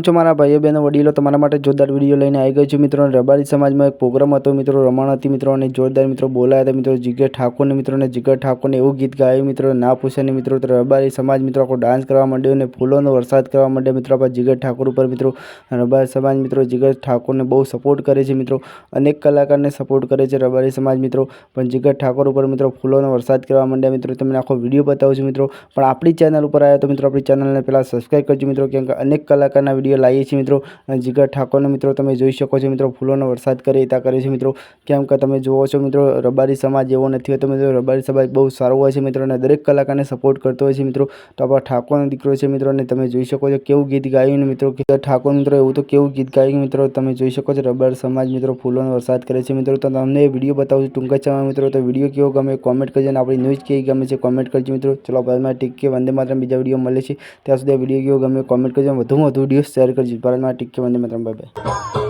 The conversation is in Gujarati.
છો મારા ભાઈઓ બહેનો વડીલો, તમારા માટે જોરદાર વિડીયો લઈને આવી ગયો છું મિત્રો। રબારી સમાજમાં એક પ્રોગ્રામ હતો મિત્રો, રમણ હતી મિત્રો, અને જોરદાર મિત્રો બોલાયા હતા મિત્રો જીગર ઠાકોરને મિત્રોને જીગર ઠાકોરને એવું ગીત ગાયું મિત્રો, ના પૂછે ને મિત્રો। તો રબારી સમાજ મિત્રો આખો ડાન્સ કરવા માંડ્યો અને ફૂલોનો વરસાદ કરવા માંડ્યો મિત્રો આપણા જીગર ઠાકોર ઉપર મિત્રો। રબારી સમાજ મિત્રો જીગર ઠાકોરને બહુ સપોર્ટ કરે છે મિત્રો, અનેક કલાકારને સપોર્ટ કરે છે રબારી સમાજ મિત્રો, પણ જીગર ઠાકોર ઉપર મિત્રો ફૂલોનો વરસાદ કરવા માંડ્યા મિત્રો। તમને આખો વિડીયો બતાવું છું મિત્રો, પણ આપણી ચેનલ ઉપર આવ્યા તો મિત્રો આપણી ચેનલને પહેલાં સબસ્ક્રાઈબ કરજો મિત્રો, કેમ કે અનેક કલાકારના વિડીયો લાવીએ છીએ મિત્રો। અને જીગર ઠાકોરને મિત્રો તમે જોઈ શકો છો મિત્રો, ફૂલોનો વરસાદ કરે છે મિત્રો, કેમ કે તમે જુઓ છો મિત્રો રબારી સમાજ એવો નથી હોતો મિત્રો, રબારી સમાજ બહુ સારો હોય છે મિત્રો, અને દરેક કલાકારને સપોર્ટ કરતો હોય છે મિત્રો। તો આપણા ઠાકોરનો દીકરો છે મિત્રો, અને તમે જોઈ શકો છો કેવું ગીત ગાયું ને મિત્રો, ઠાકોર મિત્રો એવું તો કેવું ગીત ગાયું મિત્રો, તમે જોઈ શકો છો રબારી સમાજ મિત્રો ફૂલોનો વરસાદ કરે છે મિત્રો। તો તમને વિડીયો બતાવું છું ટૂંકા સમયમાં મિત્રો, તો વિડીયો કેવો ગમે કોમેન્ટ કરજો, અને આપણી ન્યૂઝ કેવી ગમે છે કોમેન્ટ કરજો મિત્રો। ચલો ભારતમાં ટીકે વંદે માતરમ, બીજા વિડીયો મળે છે ત્યાં સુધી વિડીયો કેવો ગમે કોમેન્ટ કરજો, વધુમાં વધુ વિડીયો શેર કરજો। ભારતમાં TK Vande Mataram, bye bye.